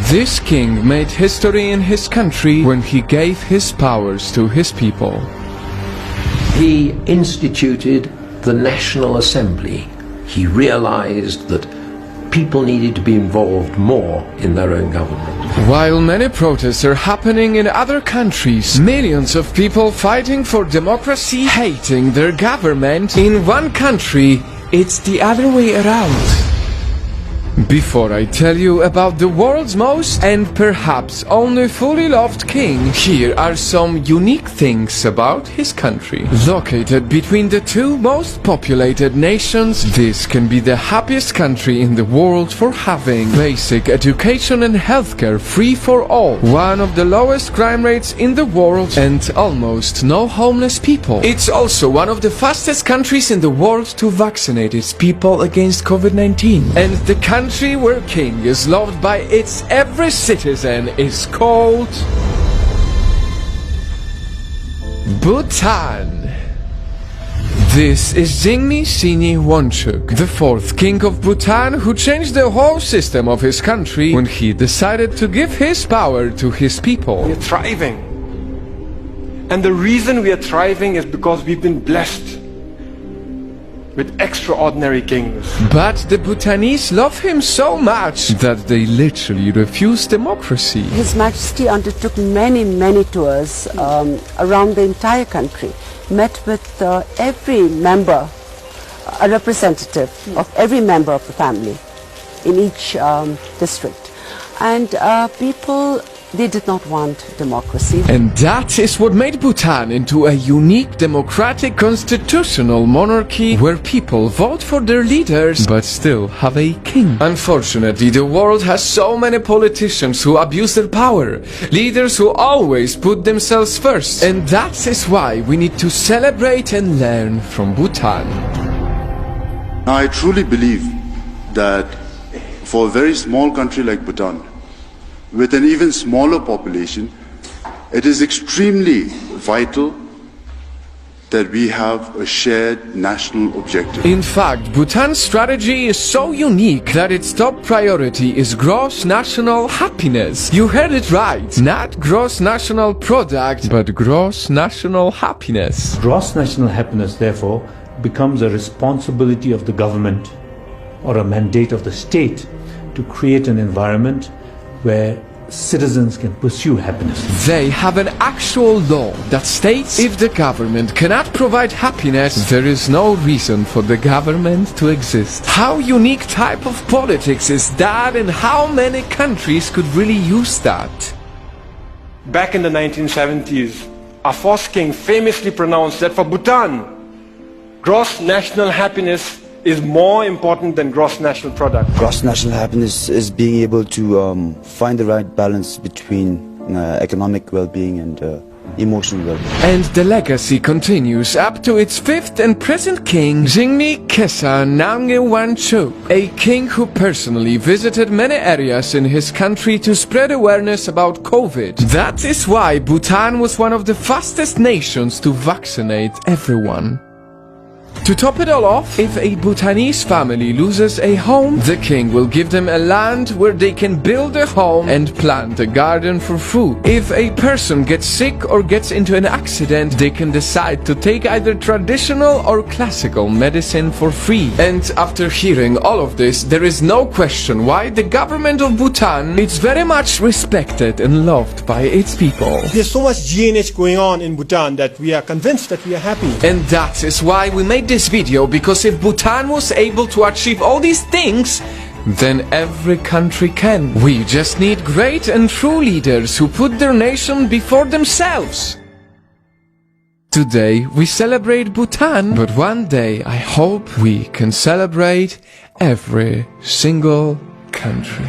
This king made history in his country when he gave his powers to his people. He instituted the National Assembly. He realized that people needed to be involved more in their own government. While many protests are happening in other countries, millions of people fighting for democracy, hating their government, in one country, it's the other way around. Before I tell you about the world's most and perhaps only fully loved king, here are some unique things about his country. Located between the two most populated nations, this can be the happiest country in the world for having basic education and healthcare free for all, one of the lowest crime rates in the world, and almost no homeless people. It's also one of the fastest countries in the world to vaccinate its people against COVID-19. And the country where king is loved by its every citizen is called Bhutan. This is Jigme Sini Wangchuk, the fourth king of Bhutan, who changed the whole system of his country when he decided to give his power to his people. We are thriving. And the reason we are thriving is because we've been blessed with extraordinary kings. But the Bhutanese love him so much that they literally refuse democracy. His Majesty undertook many tours around the entire country, met with every member, a representative of every member of the family in each district. And people, they did not want democracy. And that is what made Bhutan into a unique democratic constitutional monarchy where people vote for their leaders but still have a king. Unfortunately, the world has so many politicians who abuse their power, leaders who always put themselves first. And that is why we need to celebrate and learn from Bhutan. I truly believe that for a very small country like Bhutan, with an even smaller population, it is extremely vital that we have a shared national objective. In fact, Bhutan's strategy is so unique that its top priority is gross national happiness. You heard it right. Not gross national product, but gross national happiness. Gross national happiness, therefore, becomes a responsibility of the government or a mandate of the state to create an environment where citizens can pursue happiness. They have an actual law that states if the government cannot provide happiness, there is no reason for the government to exist. How unique type of politics is that, and how many countries could really use that? Back in the 1970s, our first king famously pronounced that for Bhutan, gross national happiness is more important than gross national product. Gross national happiness is being able to find the right balance between economic well-being and emotional well-being. And the legacy continues up to its fifth and present king, Jigme Namgyel Wangchuk, a king who personally visited many areas in his country to spread awareness about COVID. That is why Bhutan was one of the fastest nations to vaccinate everyone. To top it all off, if a Bhutanese family loses a home, the king will give them a land where they can build a home and plant a garden for food. If a person gets sick or gets into an accident, they can decide to take either traditional or classical medicine for free. And after hearing all of this, there is no question why the government of Bhutan is very much respected and loved by its people. There's so much GNH going on in Bhutan that we are convinced that we are happy. And that is why we made this video, because if Bhutan was able to achieve all these things, then every country can. We just need great and true leaders who put their nation before themselves. Today we celebrate Bhutan, but one day I hope we can celebrate every single country.